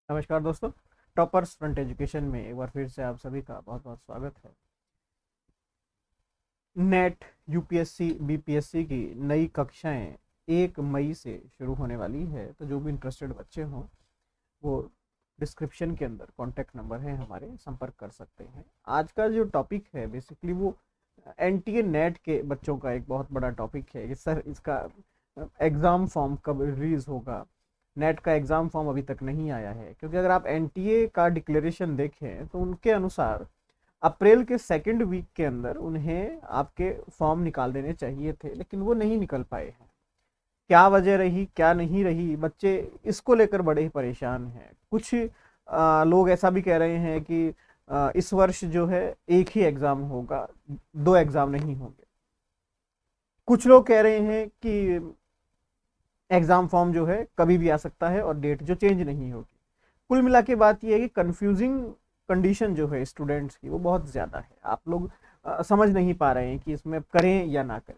नमस्कार दोस्तों। Toppers front education में एक बार फिर से आप सभी का बहुत बहुत स्वागत है। नेट, यूपीएससी, बीपीएससी की नई कक्षाएं 1 मई से शुरू होने वाली है। तो जो भी इंटरेस्टेड बच्चे हों वो डिस्क्रिप्शन के अंदर कॉन्टैक्ट नंबर है हमारे, संपर्क कर सकते हैं। आज का जो टॉपिक है बेसिकली वो एनटीए नेट के बच्चों का एक बहुत बड़ा टॉपिक है कि सर इसका एग्ज़ाम फॉर्म कब रिलीज़ होगा। नेट का एग्ज़ाम फॉर्म अभी तक नहीं आया है, क्योंकि अगर आप एनटीए का डिक्लेरेशन देखें तो उनके अनुसार अप्रैल के सेकंड वीक के अंदर उन्हें आपके फॉर्म निकाल देने चाहिए थे, लेकिन वो नहीं निकल पाए हैं। क्या वजह रही, क्या नहीं रही, बच्चे इसको लेकर बड़े ही परेशान हैं। कुछ लोग ऐसा भी कह रहे हैं कि इस वर्ष जो है एक ही एग्ज़ाम होगा, दो एग्ज़ाम नहीं होंगे। कुछ लोग कह रहे हैं कि एग्ज़ाम फॉर्म जो है कभी भी आ सकता है और डेट जो चेंज नहीं होगी। कुल मिला के बात यह है कि कंफ्यूजिंग कंडीशन जो है स्टूडेंट्स की वो बहुत ज़्यादा है। आप लोग समझ नहीं पा रहे हैं कि इसमें करें या ना करें।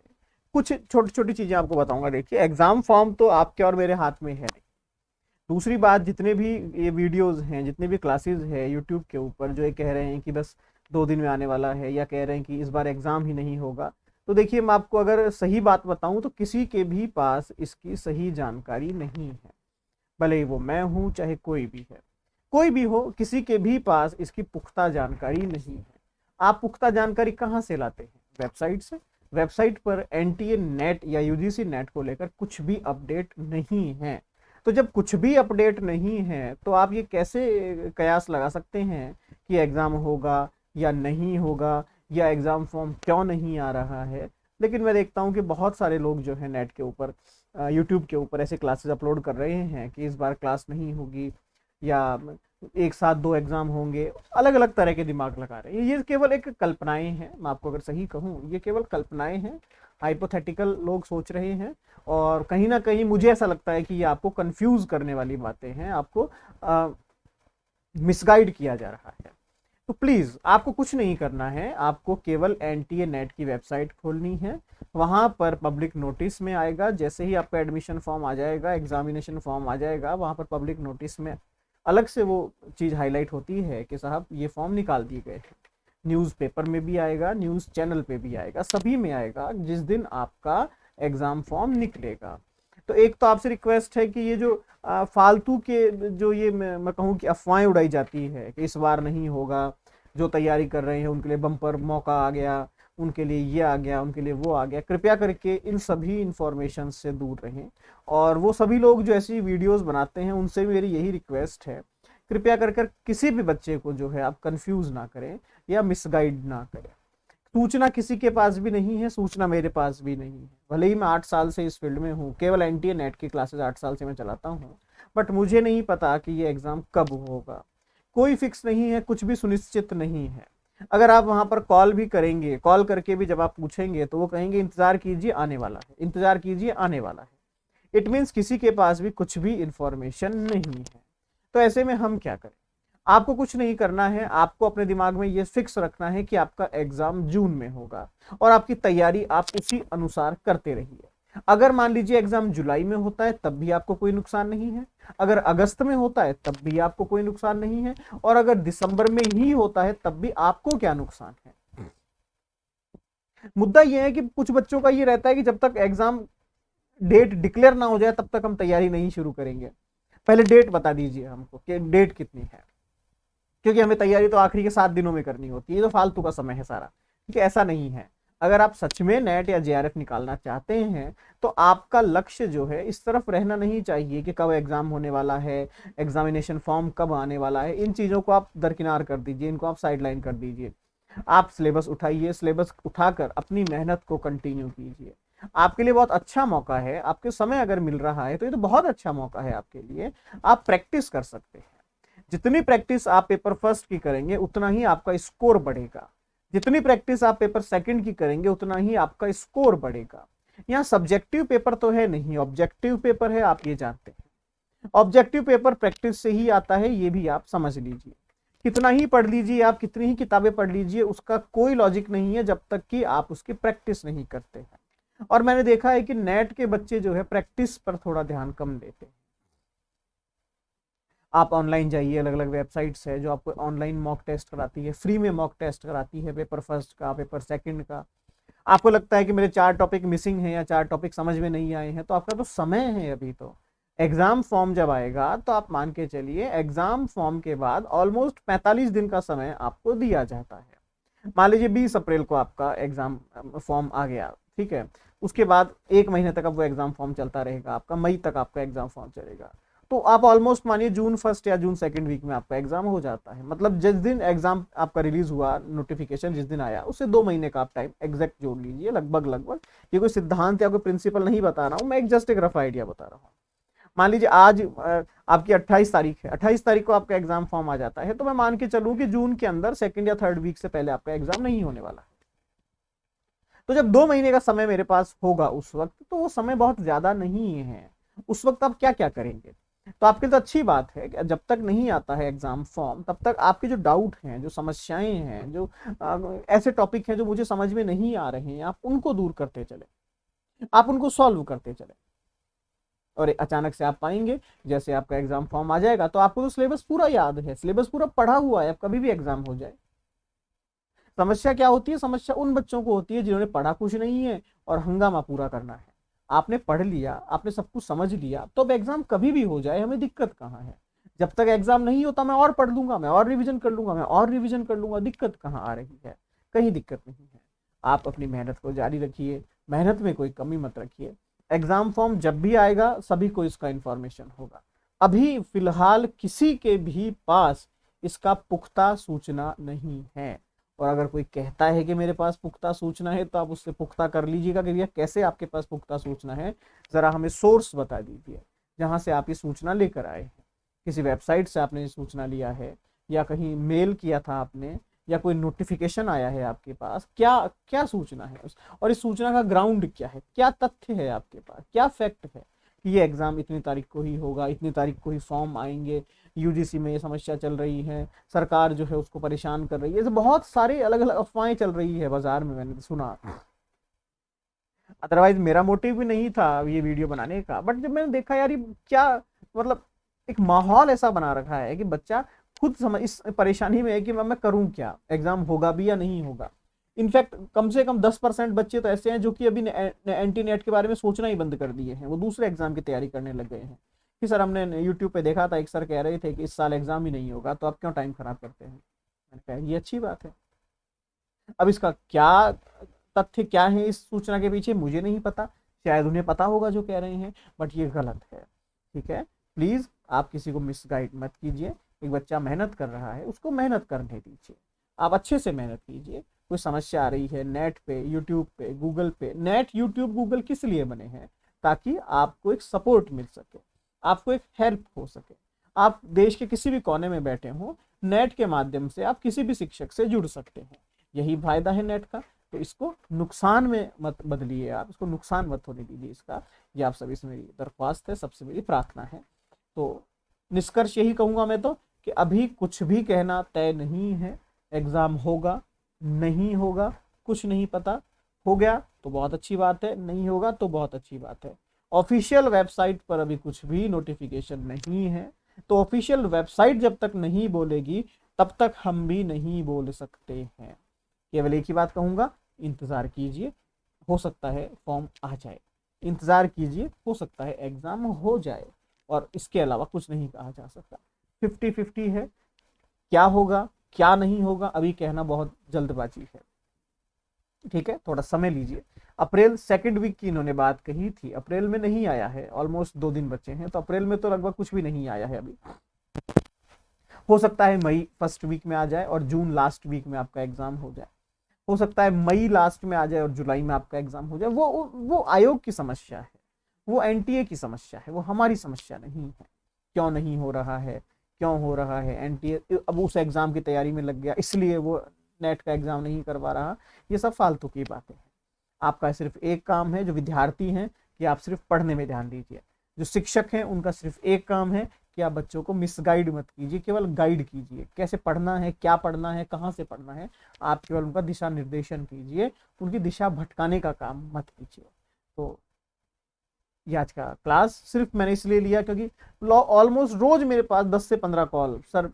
कुछ छोटी छोटी चीज़ें आपको बताऊंगा। देखिए, एग्ज़ाम फॉर्म तो आपके और मेरे हाथ में है नहीं। दूसरी बात, जितने भी ये वीडियोस हैं, जितने भी क्लासेस है यूट्यूब के ऊपर जो ये कह रहे हैं कि बस 2 दिन में आने वाला है, या कह रहे हैं कि इस बार एग्ज़ाम ही नहीं होगा, तो देखिए मैं आपको अगर सही बात बताऊं तो किसी के भी पास इसकी सही जानकारी नहीं है। भले ही वो मैं हूं चाहे कोई भी है, कोई भी हो, किसी के भी पास इसकी पुख्ता जानकारी नहीं है। आप पुख्ता जानकारी कहाँ से लाते हैं? वेबसाइट से। वेबसाइट पर एनटीए नेट या यूजीसी नेट को लेकर कुछ भी अपडेट नहीं है। तो जब कुछ भी अपडेट नहीं है तो आप ये कैसे कयास लगा सकते हैं कि एग्ज़ाम होगा या नहीं होगा, या एग्ज़ाम फॉर्म क्यों नहीं आ रहा है। लेकिन मैं देखता हूँ कि बहुत सारे लोग जो है नेट के ऊपर, यूट्यूब के ऊपर ऐसे क्लासेस अपलोड कर रहे हैं कि इस बार क्लास नहीं होगी, या एक साथ 2 एग्ज़ाम होंगे। अलग अलग तरह के दिमाग लगा रहे हैं। ये केवल एक कल्पनाएं हैं। मैं आपको अगर सही कहूँ, ये केवल कल्पनाएं हैं, हाइपोथेटिकल लोग सोच रहे हैं। और कहीं ना कहीं मुझे ऐसा लगता है कि ये आपको कंफ्यूज करने वाली बातें हैं, आपको मिसगाइड किया जा रहा है। तो प्लीज़ आपको कुछ नहीं करना है, आपको केवल एनटीए नेट की वेबसाइट खोलनी है। वहाँ पर पब्लिक नोटिस में आएगा, जैसे ही आपका एडमिशन फॉर्म आ जाएगा, एग्जामिनेशन फॉर्म आ जाएगा, वहाँ पर पब्लिक नोटिस में अलग से वो चीज़ हाईलाइट होती है कि साहब ये फॉर्म निकाल दिए गए हैं। न्यूज़पेपर में भी आएगा, न्यूज़ चैनल पे भी आएगा, सभी में आएगा जिस दिन आपका एग्ज़ाम फॉर्म निकलेगा। तो एक तो आपसे रिक्वेस्ट है कि ये जो फालतू के जो ये मैं कहूँ कि अफवाहें उड़ाई जाती है कि इस बार नहीं होगा, जो तैयारी कर रहे हैं उनके लिए बम्पर मौका आ गया, उनके लिए ये आ गया, उनके लिए वो आ गया, कृपया करके इन सभी इंफॉर्मेशन से दूर रहें। और वो सभी लोग जो ऐसी वीडियोस बनाते हैं उनसे मेरी यही रिक्वेस्ट है, कृपया कर कर किसी भी बच्चे को जो है आप कंफ्यूज ना करें या मिसगाइड ना करें। सूचना किसी के पास भी नहीं है, सूचना मेरे पास भी नहीं है। भले ही मैं 8 साल से इस फील्ड में हूँ, केवल एनटीए नेट की क्लासेस 8 साल से मैं चलाता हूँ, बट मुझे नहीं पता कि ये एग्ज़ाम कब होगा। कोई फिक्स नहीं है, कुछ भी सुनिश्चित नहीं है। अगर आप वहाँ पर कॉल भी करेंगे, कॉल करके भी जब आप पूछेंगे तो वो कहेंगे इंतज़ार कीजिए आने वाला है, इंतज़ार कीजिए आने वाला है। इट मीन्स किसी के पास भी कुछ भी इंफॉर्मेशन नहीं है। तो ऐसे में हम क्या करें? आपको कुछ नहीं करना है, आपको अपने दिमाग में ये फिक्स रखना है कि आपका एग्जाम जून में होगा, और आपकी तैयारी आप उसी अनुसार करते रहिए। अगर मान लीजिए एग्जाम जुलाई में होता है तब भी आपको कोई नुकसान नहीं है, अगर अगस्त में होता है तब भी आपको कोई नुकसान नहीं है, और अगर दिसंबर में ही होता है तब भी आपको क्या नुकसान है। मुद्दा यह है कि कुछ बच्चों का ये रहता है कि जब तक एग्जाम डेट डिक्लेयर ना हो जाए तब तक हम तैयारी नहीं शुरू करेंगे। पहले डेट बता दीजिए हमको कि डेट कितनी है, क्योंकि हमें तैयारी तो आखिरी के 7 दिनों में करनी होती है। ये तो फालतू का समय है सारा। ठीक है, ऐसा नहीं है। अगर आप सच में नेट या जेआरएफ निकालना चाहते हैं तो आपका लक्ष्य जो है इस तरफ रहना नहीं चाहिए कि कब एग्जाम होने वाला है, एग्जामिनेशन फॉर्म कब आने वाला है। इन चीज़ों को आप दरकिनार कर दीजिए, इनको आप साइडलाइन कर दीजिए। आप सिलेबस उठाइए, सिलेबस उठाकर अपनी मेहनत को कंटिन्यू कीजिए। आपके लिए बहुत अच्छा मौका है, आपके समय अगर मिल रहा है तो ये तो बहुत अच्छा मौका है आपके लिए। आप प्रैक्टिस कर सकते हैं। जितनी प्रैक्टिस आप पेपर फर्स्ट की करेंगे उतना ही आपका स्कोर बढ़ेगा, जितनी प्रैक्टिस आप पेपर सेकंड की करेंगे उतना ही आपका स्कोर बढ़ेगा। यहाँ सब्जेक्टिव पेपर तो है नहीं, ऑब्जेक्टिव पेपर है, आप ये जानते हैं। ऑब्जेक्टिव पेपर प्रैक्टिस से ही आता है, ये भी आप समझ लीजिए। कितना ही पढ़ लीजिए आप, कितनी ही किताबें पढ़ लीजिए, उसका कोई लॉजिक नहीं है जब तक कि आप उसकी प्रैक्टिस नहीं करते हैं। और मैंने देखा है कि नेट के बच्चे जो है प्रैक्टिस पर थोड़ा ध्यान कम देते हैं। आप ऑनलाइन जाइए, अलग अलग वेबसाइट्स है जो आपको ऑनलाइन मॉक टेस्ट कराती है, फ्री में मॉक टेस्ट कराती है, पेपर फर्स्ट का, पेपर सेकंड का। आपको लगता है कि मेरे 4 टॉपिक मिसिंग हैं या 4 टॉपिक समझ में नहीं आए हैं, तो आपका तो समय है अभी। तो एग्जाम फॉर्म जब आएगा तो आप मान के चलिए एग्जाम फॉर्म के बाद ऑलमोस्ट 45 दिन का समय आपको दिया जाता है। मान लीजिए 20 अप्रैल को आपका एग्जाम फॉर्म आ गया, ठीक है, उसके बाद 1 महीने तक अब वो एग्जाम फॉर्म चलता रहेगा आपका, मई तक आपका एग्जाम फॉर्म चलेगा। तो आप ऑलमोस्ट मानिए जून फर्स्ट या जून सेकंड वीक में आपका एग्जाम हो जाता है। मतलब जिस दिन एग्जाम आपका रिलीज हुआ, नोटिफिकेशन जिस दिन आया, उससे 2 महीने का आप टाइम एग्जैक्ट जोड़ लीजिए, लगभग लगभग। ये कोई सिद्धांत या कोई प्रिंसिपल नहीं बता रहा हूँ मैं, एक जस्ट एक रफ आइडिया बता रहा हूँ। मान लीजिए आज आपकी 28 तारीख है, 28 तारीख को आपका एग्जाम फॉर्म आ जाता है, तो मैं मान के चलूं कि जून के अंदर सेकंड या थर्ड वीक से पहले आपका एग्जाम नहीं होने वाला है। तो जब 2 महीने का समय मेरे पास होगा उस वक्त, तो वो समय बहुत ज्यादा नहीं है। उस वक्त आप क्या क्या करेंगे? तो आपके लिए तो अच्छी बात है कि जब तक नहीं आता है एग्जाम फॉर्म, तब तक आपके जो डाउट हैं, जो समस्याएं हैं, जो ऐसे टॉपिक हैं जो मुझे समझ में नहीं आ रहे हैं, आप उनको दूर करते चले, आप उनको सॉल्व करते चले। और अचानक से आप पाएंगे जैसे आपका एग्जाम फॉर्म आ जाएगा तो आपको तो सिलेबस पूरा याद है, सिलेबस पूरा पढ़ा हुआ है, अब कभी भी एग्जाम हो जाए। समस्या क्या होती है? समस्या उन बच्चों को होती है जिन्होंने पढ़ा कुछ नहीं है और हंगामा पूरा करना है। आपने पढ़ लिया, आपने सब कुछ समझ लिया, तो अब एग्जाम कभी भी हो जाए हमें दिक्कत कहाँ है? जब तक एग्जाम नहीं होता मैं और पढ़ लूंगा, मैं और रिवीजन कर लूंगा, मैं और रिवीजन कर लूंगा, दिक्कत कहाँ आ रही है? कहीं दिक्कत नहीं है। आप अपनी मेहनत को जारी रखिए, मेहनत में कोई कमी मत रखिए। एग्जाम फॉर्म जब भी आएगा सभी को इसका इंफॉर्मेशन होगा। अभी फिलहाल किसी के भी पास इसका पुख्ता सूचना नहीं है। और अगर कोई कहता है कि मेरे पास पुख्ता सूचना है, तो आप उससे पुख्ता कर लीजिएगा कि भैया कैसे आपके पास पुख्ता सूचना है, जरा हमें सोर्स बता दीजिए जहां से आप ये सूचना लेकर आए हैं। किसी वेबसाइट से आपने ये सूचना लिया है, या कहीं मेल किया था आपने, या कोई नोटिफिकेशन आया है आपके पास? क्या क्या सूचना है और इस सूचना का ग्राउंड क्या है, क्या तथ्य है आपके पास, क्या फैक्ट है कि ये एग्जाम इतनी तारीख को ही होगा, इतनी तारीख को ही फॉर्म आएंगे, यूजीसी में ये समस्या चल रही है, सरकार जो है उसको परेशान कर रही है। ऐसे बहुत सारे अलग अलग अफवाहें चल रही है बाजार में, मैंने तो सुना। अदरवाइज मेरा मोटिव भी नहीं था ये वीडियो बनाने का, बट जब मैंने देखा यार ये क्या, मतलब एक माहौल ऐसा बना रखा है कि बच्चा खुद समझ इस परेशानी में है कि मैं करूं क्या, एग्जाम होगा भी या नहीं होगा। इनफैक्ट कम से कम 10% बच्चे तो ऐसे हैं जो कि अभी एंटी नेट के बारे में सोचना ही बंद कर दिए हैं, वो दूसरे एग्जाम की तैयारी करने लग गए हैं। कि सर हमने यूट्यूब पे देखा था, एक सर कह रहे थे कि इस साल एग्जाम ही नहीं होगा, तो आप क्यों टाइम खराब करते हैं? मैंने कहा ये अच्छी बात है। अब इसका क्या तथ्य क्या है इस सूचना के पीछे मुझे नहीं पता, शायद उन्हें पता होगा जो कह रहे हैं, बट ये गलत है। ठीक है, प्लीज आप किसी को मिसगाइड मत कीजिए। एक बच्चा मेहनत कर रहा है, उसको मेहनत करने दीजिए, आप अच्छे से मेहनत कीजिए। कोई समस्या आ रही है नेट पे, यूट्यूब पे, गूगल पे, नेट यूट्यूब गूगल किस लिए बने हैं? ताकि आपको एक सपोर्ट मिल सके, आपको एक हेल्प हो सके। आप देश के किसी भी कोने में बैठे हो, नेट के माध्यम से आप किसी भी शिक्षक से जुड़ सकते हैं, यही फायदा है नेट का। तो इसको नुकसान में मत बदलिए, आप इसको नुकसान मत होने दीजिए इसका। ये आप सभी से मेरी दरख्वास्त है, सबसे मेरी प्रार्थना है। तो निष्कर्ष यही कहूंगा मैं तो, कि अभी कुछ भी कहना तय नहीं है। एग्जाम होगा नहीं होगा कुछ नहीं पता, हो गया तो बहुत अच्छी बात है, नहीं होगा तो बहुत अच्छी बात है। ऑफिशियल वेबसाइट पर अभी कुछ भी नोटिफिकेशन नहीं है, तो ऑफिशियल वेबसाइट जब तक नहीं बोलेगी तब तक हम भी नहीं बोल सकते हैं। केवल एक ही बात कहूंगा, इंतजार कीजिए, हो सकता है फॉर्म आ जाए, इंतजार कीजिए, हो सकता है एग्जाम हो जाए, और इसके अलावा कुछ नहीं कहा जा सकता। 50-50 है, क्या होगा क्या नहीं होगा अभी कहना बहुत जल्दबाजी है। ठीक है, थोड़ा समय लीजिए। अप्रैल सेकंड वीक की इन्होंने बात कही थी, अप्रैल में नहीं आया है, ऑलमोस्ट 2 दिन बचे हैं, तो अप्रैल में तो लगभग कुछ भी नहीं आया है अभी। हो सकता है मई फर्स्ट वीक में आ जाए और जून लास्ट वीक में आपका एग्जाम हो जाए, हो सकता है मई लास्ट में आ जाए और जुलाई में आपका एग्जाम हो जाए। वो आयोग की समस्या है, वो एनटीए की समस्या है, वो हमारी समस्या नहीं है। क्यों नहीं हो रहा है, क्यों हो रहा है? एनटीए अब उस एग्जाम की तैयारी में लग गया इसलिए वो नेट का एग्जाम नहीं करवा रहा, ये सब फालतू की बातें हैं। आपका सिर्फ एक काम है, जो विद्यार्थी हैं, कि आप सिर्फ पढ़ने में ध्यान दीजिए। जो शिक्षक हैं उनका सिर्फ एक काम है कि आप बच्चों को मिसगाइड मत कीजिए, केवल गाइड कीजिए, कैसे पढ़ना है, क्या पढ़ना है, कहाँ से पढ़ना है। आप केवल उनका दिशा निर्देशन कीजिए, उनकी दिशा भटकाने का काम मत कीजिए। तो ये आज का क्लास सिर्फ मैंने इसलिए लिया क्योंकि ऑलमोस्ट रोज मेरे पास 10 से 15 कॉल, सर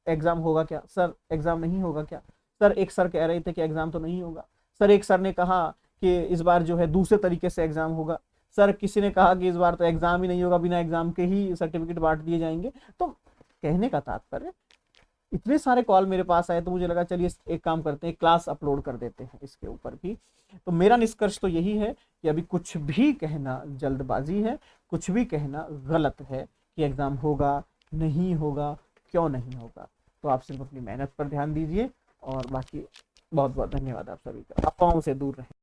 एग्जाम होगा क्या, सर एग्जाम नहीं होगा क्या, सर एक सर कह रहे थे कि एग्जाम तो नहीं होगा, सर एक सर ने कहा कि इस बार जो है दूसरे तरीके से एग्जाम होगा, सर किसी ने कहा कि इस बार तो एग्जाम ही नहीं होगा, बिना एग्जाम के ही सर्टिफिकेट बांट दिए जाएंगे। तो कहने का तात्पर्य, इतने सारे कॉल मेरे पास आए तो मुझे लगा चलिए एक काम करते हैं, क्लास अपलोड कर देते हैं इसके ऊपर भी। तो मेरा निष्कर्ष तो यही है कि अभी कुछ भी कहना जल्दबाजी है, कुछ भी कहना गलत है कि एग्जाम होगा नहीं होगा, क्यों नहीं होगा। तो आप सिर्फ अपनी मेहनत पर ध्यान दीजिए और बाकी बहुत बहुत धन्यवाद आप सभी का। अफवाहों से दूर रहें।